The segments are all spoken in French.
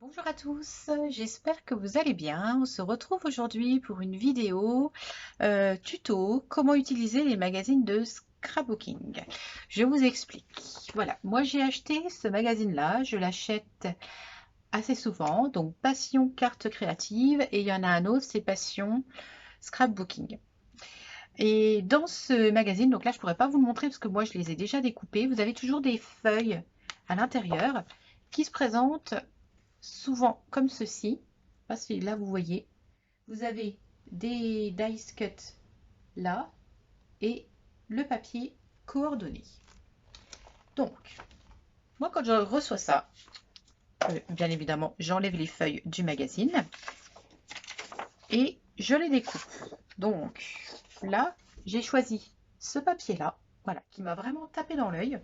Bonjour à tous, j'espère que vous allez bien. On se retrouve aujourd'hui pour une vidéo tuto comment utiliser les magazines de scrapbooking. Je vous explique. Voilà, moi j'ai acheté ce magazine-là, je l'achète assez souvent, donc Passion Carte Créative, et il y en a un autre, c'est Passion Scrapbooking. Et dans ce magazine, donc là je ne pourrais pas vous le montrer parce que moi je les ai déjà découpés, vous avez toujours des feuilles à l'intérieur qui se présentent souvent comme ceci. Parce que là, vous voyez, vous avez des dice cut là et le papier coordonné. Donc, moi, quand je reçois ça, bien évidemment, j'enlève les feuilles du magazine et je les découpe. Donc, là, j'ai choisi ce papier-là, voilà, qui m'a vraiment tapé dans l'œil.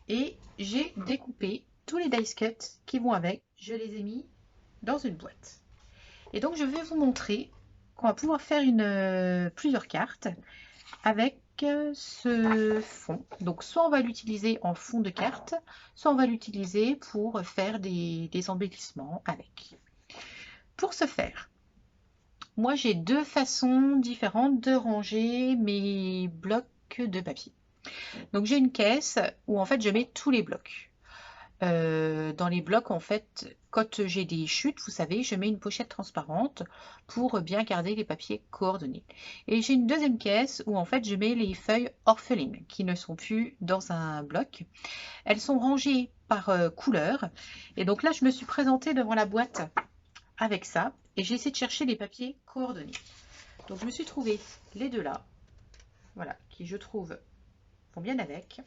Et j'ai découpé tous les dice cut qui vont avec. Je les ai mis dans une boîte. Et donc, je vais vous montrer qu'on va pouvoir faire plusieurs cartes avec ce fond. Donc, soit on va l'utiliser en fond de carte, soit on va l'utiliser pour faire des embellissements avec. Pour ce faire, moi, j'ai deux façons différentes de ranger mes blocs de papier. Donc, j'ai une caisse où en fait, je mets tous les blocs. Dans les blocs, en fait, quand j'ai des chutes, vous savez, je mets une pochette transparente pour bien garder les papiers coordonnés. Et j'ai une deuxième caisse où en fait je mets les feuilles orphelines qui ne sont plus dans un bloc. Elles sont rangées par couleur. Et donc là, je me suis présentée devant la boîte avec ça et j'ai essayé de chercher les papiers coordonnés. Donc je me suis trouvé les deux là, voilà, qui je trouve vont bien avec.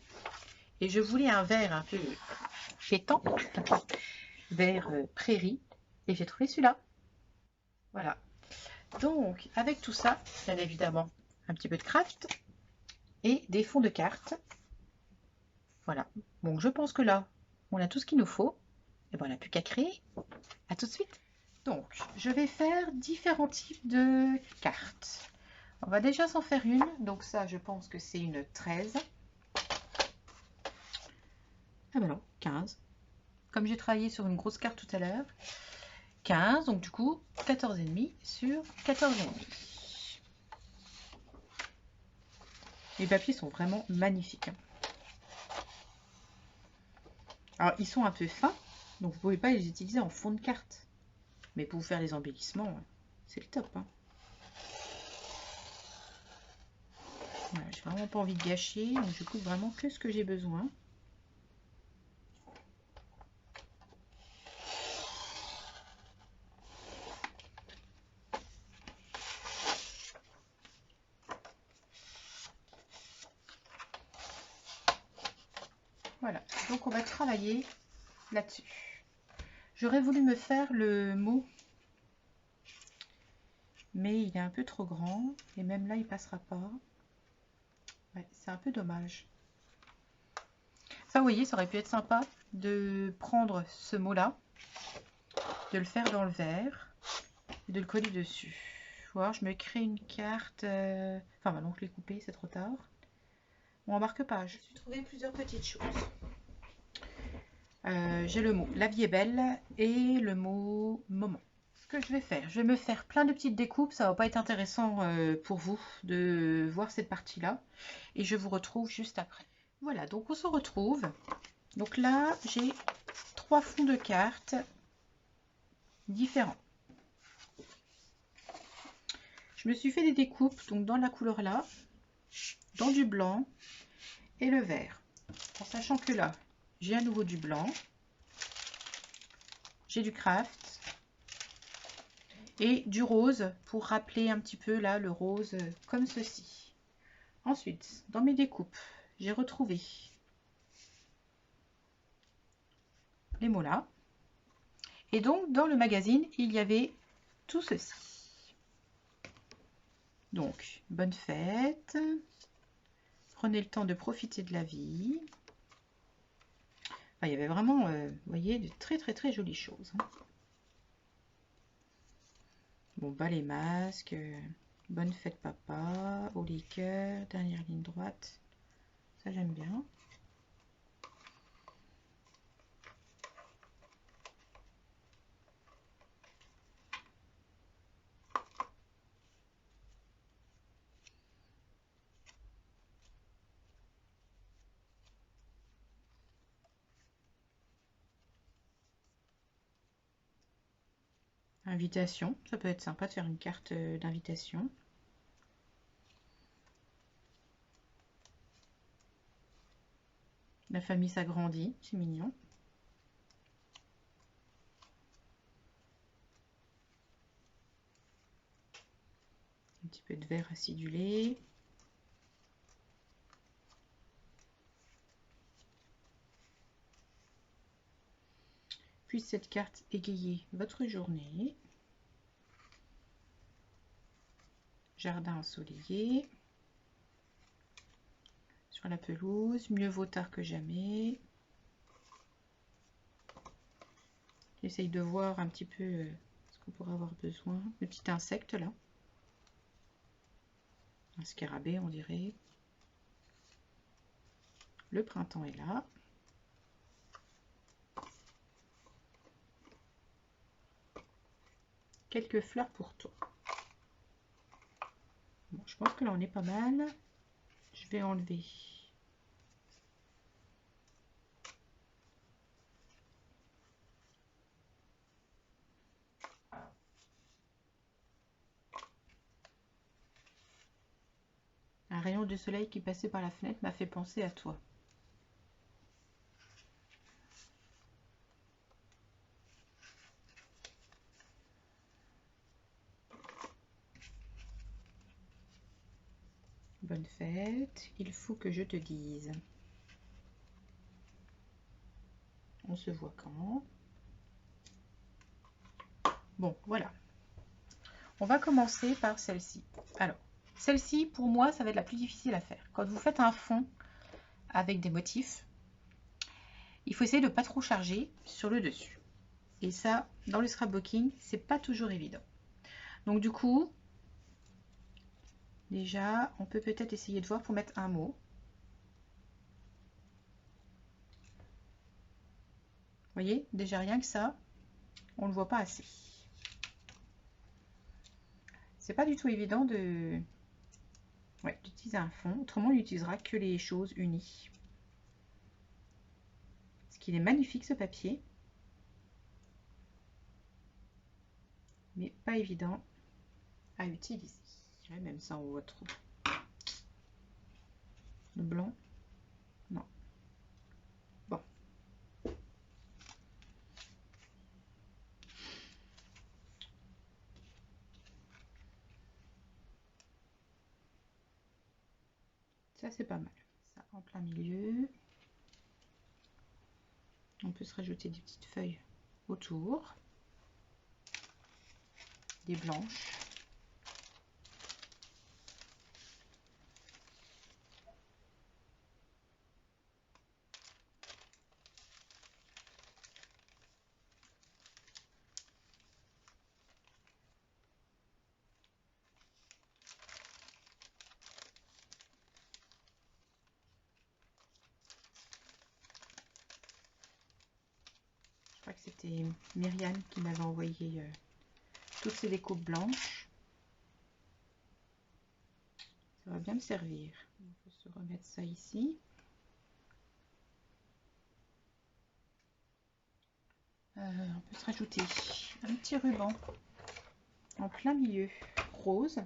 Et je voulais un vert un peu pétant, vert prairie, et j'ai trouvé celui-là. Voilà. Donc, avec tout ça, bien évidemment, un petit peu de craft et des fonds de cartes. Voilà. Bon, je pense que là, on a tout ce qu'il nous faut. Et bon, on n'a plus qu'à créer. À tout de suite. Donc, je vais faire différents types de cartes. On va déjà s'en faire une. Donc ça, je pense que c'est une 13. Ah ben non, 15. Comme j'ai travaillé sur une grosse carte tout à l'heure. 15, donc du coup 14,5 sur 14,5. Les papiers sont vraiment magnifiques. Alors ils sont un peu fins, donc vous ne pouvez pas les utiliser en fond de carte. Mais pour vous faire les embellissements, c'est le top. Hein. Voilà, j'ai vraiment pas envie de gâcher, donc je coupe vraiment que ce que j'ai besoin. Voilà, donc on va travailler là-dessus. J'aurais voulu me faire le mot, mais il est un peu trop grand, et même là il passera pas. Ouais, c'est un peu dommage. Ça, vous voyez, ça aurait pu être sympa de prendre ce mot-là, de le faire dans le verre et de le coller dessus. Voir, je me crée une carte. Enfin, maintenant que je l'ai coupé, c'est trop tard. On remarque pas. Je me suis trouvé plusieurs petites choses. J'ai le mot La vie est belle et le mot moment. Ce que je vais faire, je vais me faire plein de petites découpes. Ça va pas être intéressant pour vous de voir cette partie-là. Et je vous retrouve juste après. Voilà, donc on se retrouve. Donc là, j'ai 3 fonds de cartes différents. Je me suis fait des découpes donc dans la couleur là, dans du blanc et le vert. En sachant que là, j'ai à nouveau du blanc, j'ai du craft et du rose pour rappeler un petit peu là le rose comme ceci. Ensuite, dans mes découpes, j'ai retrouvé les mots là. Et donc, dans le magazine, il y avait tout ceci. Donc, bonne fête. Prenez le temps de profiter de la vie. Enfin, il y avait vraiment, vous voyez, de très jolies choses. Hein. Bon, bas les masques. Bonne fête papa. Au liqueur. Dernière ligne droite. Ça, j'aime bien. Invitation, ça peut être sympa de faire une carte d'invitation. La famille s'agrandit, c'est mignon. Un petit peu de vert acidulé. Puisse cette carte égayer votre journée. Jardin ensoleillé. Sur la pelouse, mieux vaut tard que jamais. J'essaye de voir un petit peu ce qu'on pourrait avoir besoin. Le petit insecte là. Un scarabée, on dirait. Le printemps est là. Quelques fleurs pour toi. Bon, je pense que là on est pas mal. Je vais enlever un rayon de soleil qui passait par la fenêtre m'a fait penser à toi. Bonne fête, il faut que je te dise. On se voit quand? Bon, voilà. On va commencer par celle-ci. Alors, celle-ci, pour moi, ça va être la plus difficile à faire. Quand vous faites un fond avec des motifs, il faut essayer de ne pas trop charger sur le dessus. Et ça, dans le scrapbooking, c'est pas toujours évident. Donc du coup, déjà, on peut peut-être essayer de voir pour mettre un mot. Vous voyez, déjà rien que ça, on ne le voit pas assez. C'est pas du tout évident de d'utiliser un fond, autrement on n'utilisera que les choses unies. Parce qu'il est magnifique ce papier, mais pas évident à utiliser. Ouais, même ça on voit trop. Le blanc, non. Bon. Ça c'est pas mal. Ça en plein milieu. On peut se rajouter des petites feuilles autour. Des blanches. Je crois que c'était Myriam qui m'avait envoyé toutes ces découpes blanches. Ça va bien me servir. On peut se remettre ça ici. On peut se rajouter un petit ruban en plein milieu rose.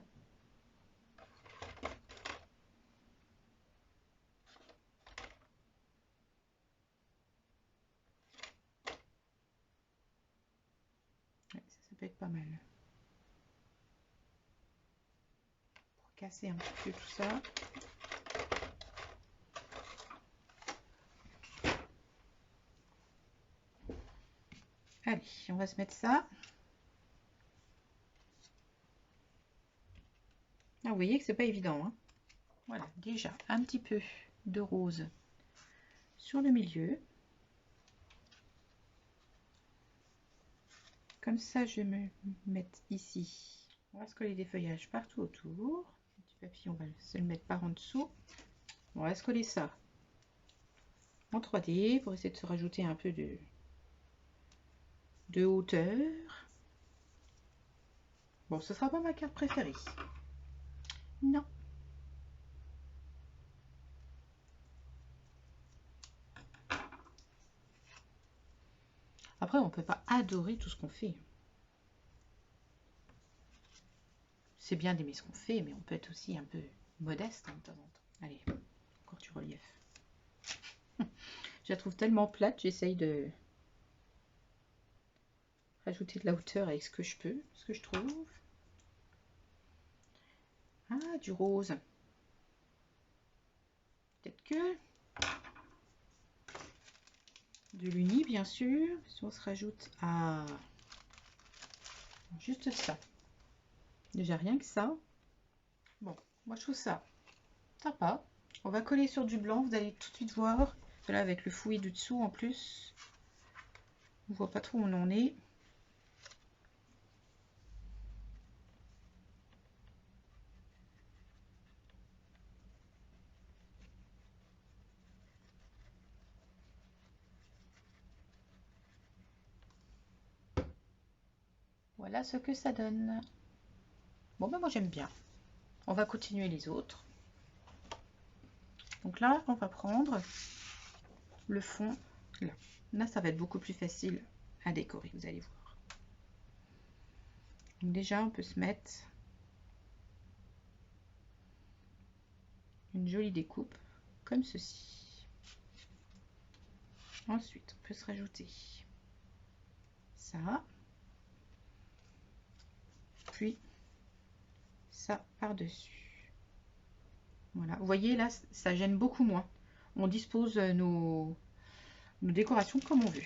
Ouais, ça peut être pas mal. Pour casser un petit peu tout ça. Allez, on va se mettre ça. Ah, vous voyez que c'est pas évident, hein. Voilà, déjà un petit peu de rose sur le milieu. Comme ça, je vais me mettre ici. On va se coller des feuillages partout autour. Le petit papier, on va se le mettre par en dessous. On va se coller ça en 3D pour essayer de se rajouter un peu de hauteur. Bon, ce sera pas ma carte préférée. Non. Après, on peut pas adorer tout ce qu'on fait. c'est bien d'aimer ce qu'on fait, mais on peut être aussi un peu modeste hein, de temps en temps. Allez, encore du relief. Je la trouve tellement plate, j'essaye de rajouter de la hauteur avec ce que je peux, ce que je trouve. Ah, du rose. Peut-être que de l'uni, bien sûr. Si on se rajoute à juste ça. Déjà rien que ça. Bon, moi je trouve ça sympa. On va coller sur du blanc, vous allez tout de suite voir. Là avec le fouillis du dessous en plus. On voit pas trop où on en est. Voilà ce que ça donne. Bon ben moi j'aime bien. On va continuer les autres. Donc là on va prendre le fond. Là ça va être beaucoup plus facile à décorer, vous allez voir. Donc déjà on peut se mettre une jolie découpe comme ceci. Ensuite on peut se rajouter ça, puis ça par-dessus. Voilà, vous voyez là ça gêne beaucoup moins. On dispose nos décorations comme on veut.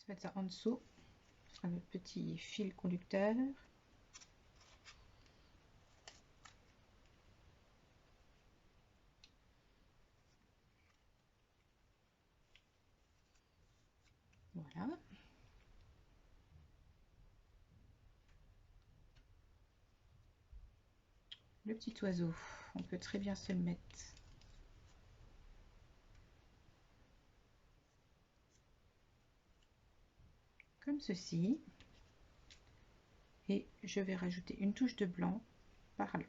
On va mettre ça en dessous. Ce sera notre petit fil conducteur. Voilà. Le petit oiseau, on peut très bien se le mettre comme ceci. Et je vais rajouter une touche de blanc par là.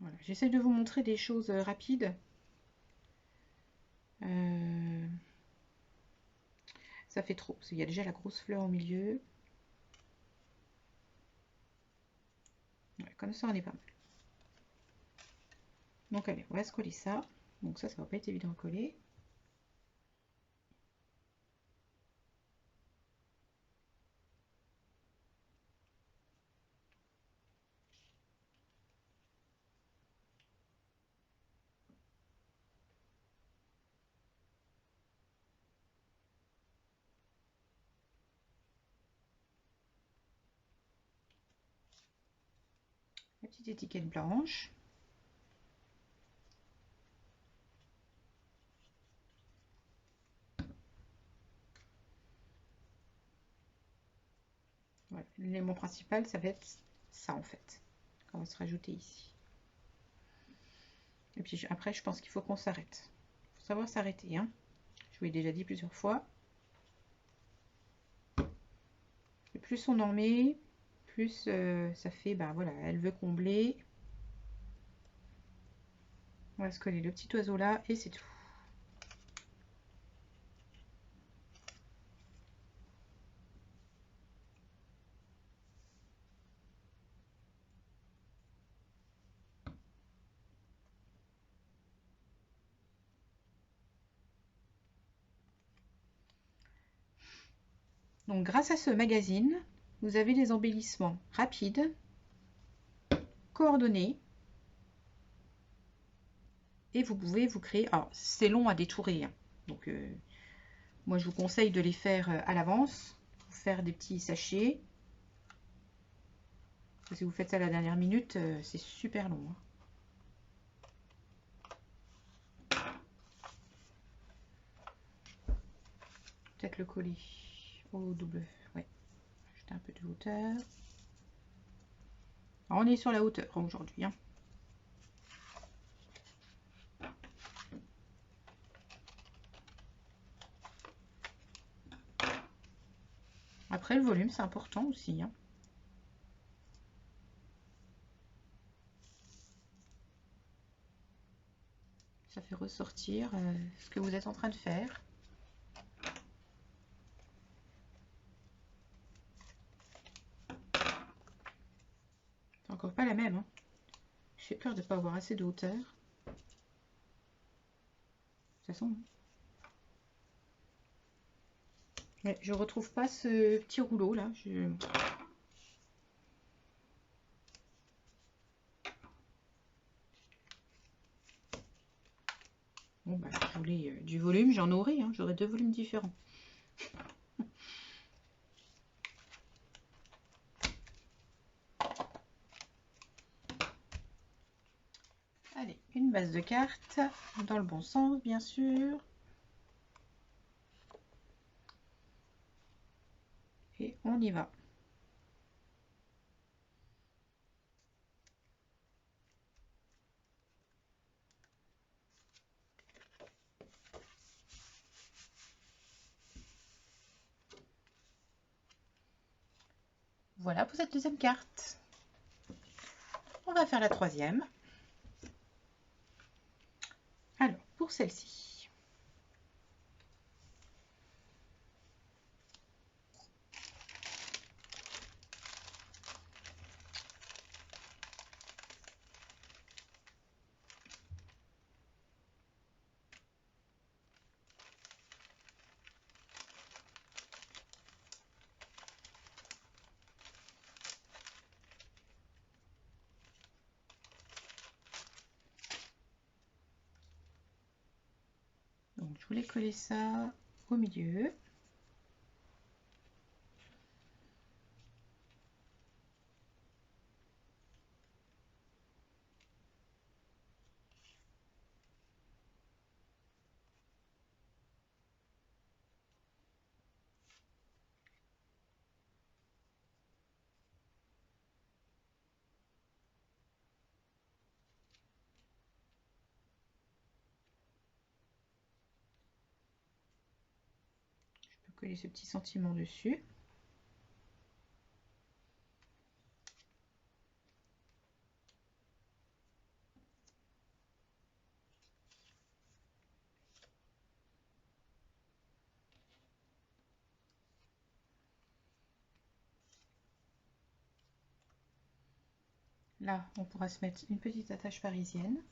Voilà. J'essaie de vous montrer des choses rapides. Ça fait trop, parce qu'il y a déjà la grosse fleur au milieu. Ouais, comme ça, on est pas mal. Donc allez, on va se coller ça. Donc ça va pas être évident à coller. La petite étiquette blanche. Voilà. L'élément principal, ça va être ça en fait. On va se rajouter ici. Et puis après, je pense qu'il faut qu'on s'arrête. Il faut savoir s'arrêter. Hein. Je vous l'ai déjà dit plusieurs fois. Et plus on en met, plus ça fait, ben voilà, elle veut combler. On va se coller le petit oiseau là et c'est tout. Donc grâce à ce magazine, vous avez des embellissements rapides, coordonnés, et vous pouvez vous créer. Alors c'est long à détourer, hein. Donc moi je vous conseille de les faire à l'avance, faire des petits sachets. Si vous faites ça à la dernière minute, c'est super long. Hein. Peut-être le coller au double. Ouais, ajouter un peu de hauteur. Alors, on est sur la hauteur aujourd'hui, hein. Après, le volume, c'est important aussi, hein. Ça fait ressortir ce que vous êtes en train de faire. C'est encore pas la même, hein. J'ai peur de ne pas avoir assez de hauteur. De toute façon. Ouais, je retrouve pas ce petit rouleau là. Bon, bah, je voulais du volume, j'en aurai, hein. J'aurai 2 volumes différents. Allez, une base de cartes, dans le bon sens, bien sûr. Et on y va. Voilà pour cette deuxième carte. On va faire la troisième. Alors, pour celle-ci. Donc, je voulais coller ça au milieu. Je peux coller ce petit sentiment dessus. Là, on pourra se mettre une petite attache parisienne.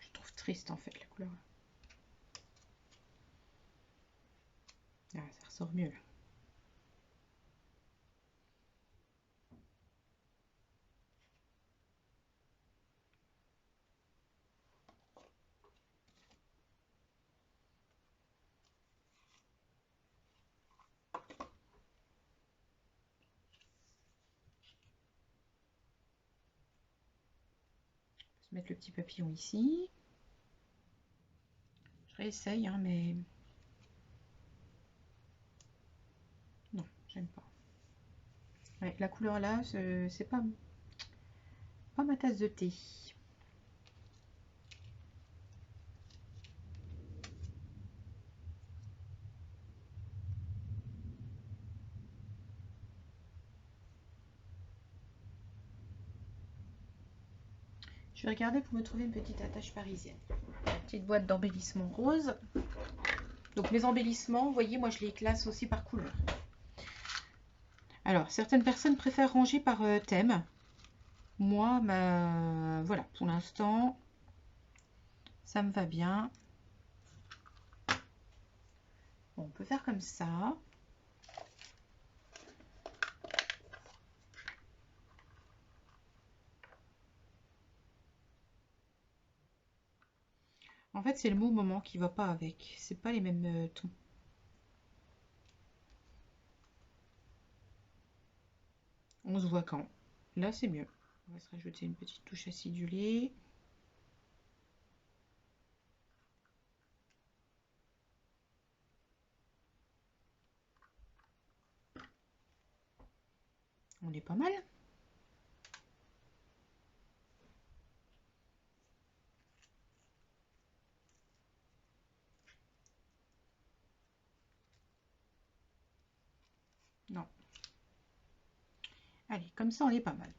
Je trouve triste en fait la couleur. Ah, ça ressort mieux là. Je vais mettre le petit papillon ici. Je réessaye, hein, mais non, j'aime pas. Ouais, la couleur là, c'est pas ma tasse de thé. Je vais regarder pour me trouver une petite attache parisienne. Petite boîte d'embellissement rose. Donc mes embellissements, vous voyez, moi je les classe aussi par couleur. Alors, certaines personnes préfèrent ranger par thème. Moi, voilà, pour l'instant, ça me va bien. Bon, on peut faire comme ça. En fait, c'est le mot moment qui va pas avec. C'est pas les mêmes tons. On se voit quand. Là, c'est mieux. On va se rajouter une petite touche acidulée. On est pas mal. Non. Allez, comme ça, on est pas mal.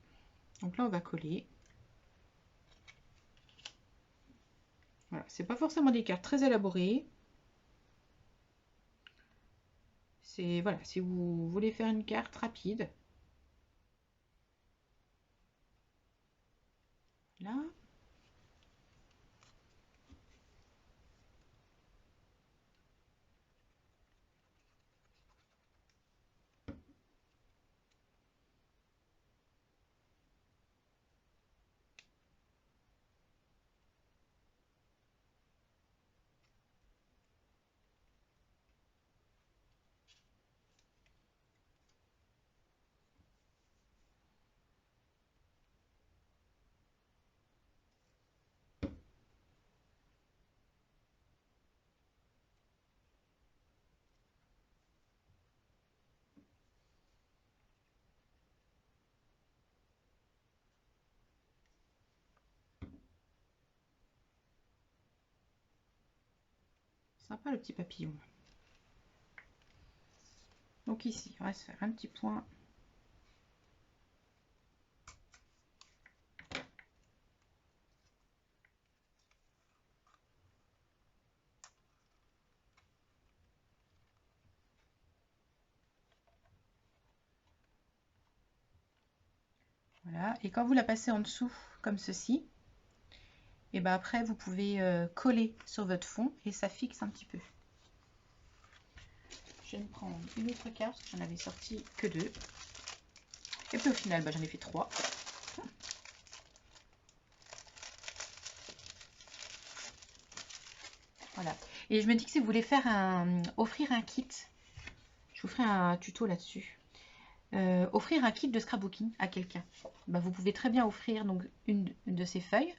Donc là, on va coller. Voilà, c'est pas forcément des cartes très élaborées. C'est, voilà, si vous voulez faire une carte rapide. Là. Sympa le petit papillon. Donc ici, on va se faire un petit point. Voilà, et quand vous la passez en dessous, comme ceci, et ben après vous pouvez coller sur votre fond et ça fixe un petit peu. Je vais me prendre une autre carte, parce que j'en avais sorti que 2. Et puis au final, j'en ai fait 3. Voilà. Et je me dis que si vous voulez faire offrir un kit, je vous ferai un tuto là-dessus. Offrir un kit de scrapbooking à quelqu'un. Vous pouvez très bien offrir donc une de ces feuilles.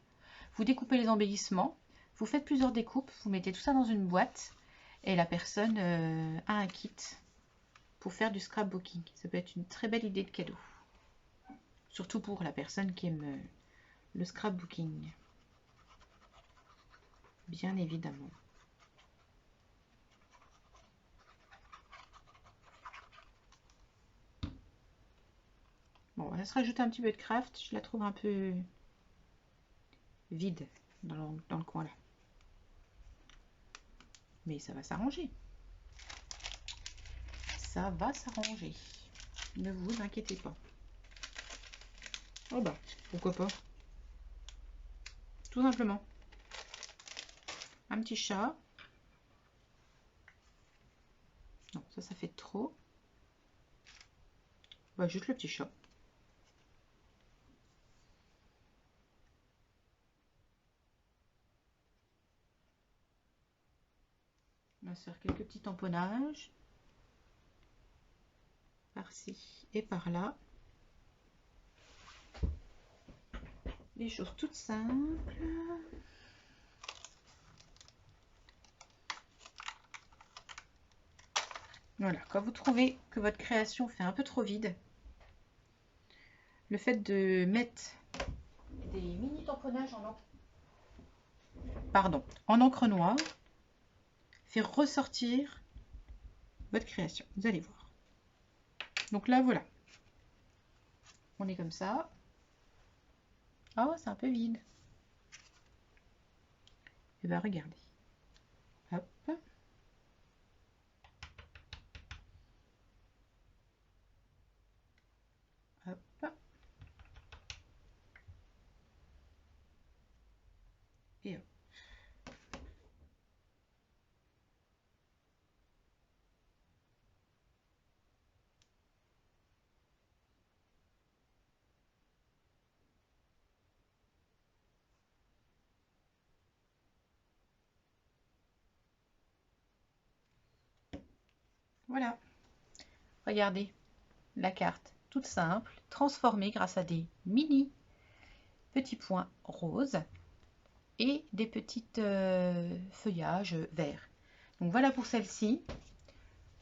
Vous découpez les embellissements, vous faites plusieurs découpes, vous mettez tout ça dans une boîte et la personne a un kit pour faire du scrapbooking. Ça peut être une très belle idée de cadeau. Surtout pour la personne qui aime le scrapbooking. Bien évidemment. Bon, on va se rajouter un petit peu de craft. Je la trouve un peu vide dans le coin là. Mais ça va s'arranger. Ça va s'arranger. Ne vous inquiétez pas. Oh bah, pourquoi pas. Tout simplement. Un petit chat. Non, ça fait trop. Juste le petit chat. On va se faire quelques petits tamponnages. Par-ci et par-là. Des choses toutes simples. Voilà, quand vous trouvez que votre création fait un peu trop vide, le fait de mettre des mini tamponnages en encre noire fait ressortir votre création. Vous allez voir. Donc là, voilà. On est comme ça. Oh, c'est un peu vide. Et bien, regardez. Hop. Hop. Et hop. Voilà, regardez la carte toute simple, transformée grâce à des mini petits points roses et des petites feuillages verts. Donc voilà pour celle-ci.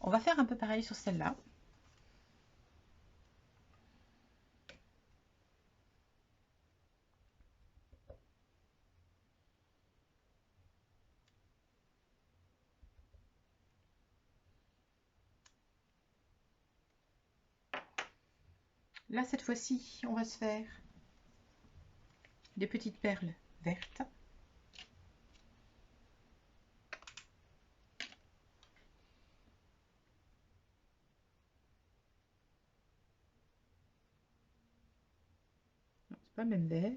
On va faire un peu pareil sur celle-là. Là, cette fois-ci, on va se faire des petites perles vertes. C'est pas le même vert.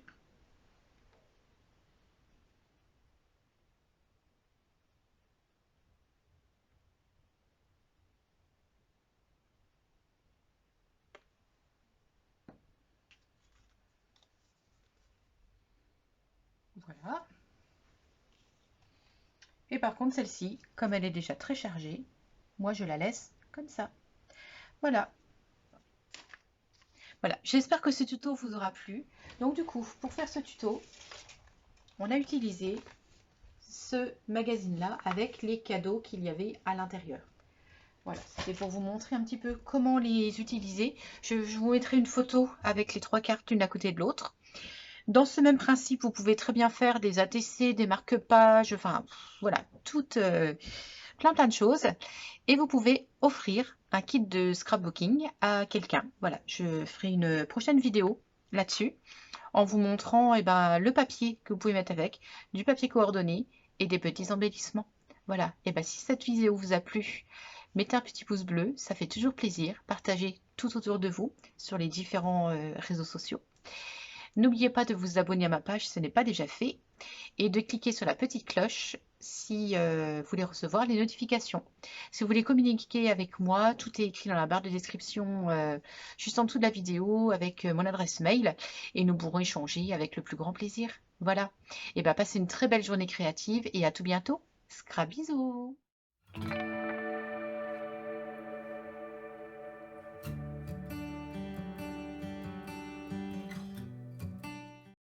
Voilà. Et par contre, celle-ci, comme elle est déjà très chargée, moi, je la laisse comme ça. Voilà. Voilà, j'espère que ce tuto vous aura plu. Donc du coup, pour faire ce tuto, on a utilisé ce magazine-là avec les cadeaux qu'il y avait à l'intérieur. Voilà, c'était pour vous montrer un petit peu comment les utiliser. Je vous mettrai une photo avec les 3 cartes l'une à côté de l'autre. Dans ce même principe, vous pouvez très bien faire des ATC, des marque-pages, enfin voilà, plein de choses. Et vous pouvez offrir un kit de scrapbooking à quelqu'un. Voilà, je ferai une prochaine vidéo là-dessus en vous montrant le papier que vous pouvez mettre avec, du papier coordonné et des petits embellissements. Voilà, et si cette vidéo vous a plu, mettez un petit pouce bleu, ça fait toujours plaisir. Partagez tout autour de vous sur les différents réseaux sociaux. N'oubliez pas de vous abonner à ma page si ce n'est pas déjà fait et de cliquer sur la petite cloche si vous voulez recevoir les notifications. Si vous voulez communiquer avec moi, tout est écrit dans la barre de description juste en dessous de la vidéo avec mon adresse mail et nous pourrons échanger avec le plus grand plaisir. Voilà, et passez une très belle journée créative et à tout bientôt. Scrabisous!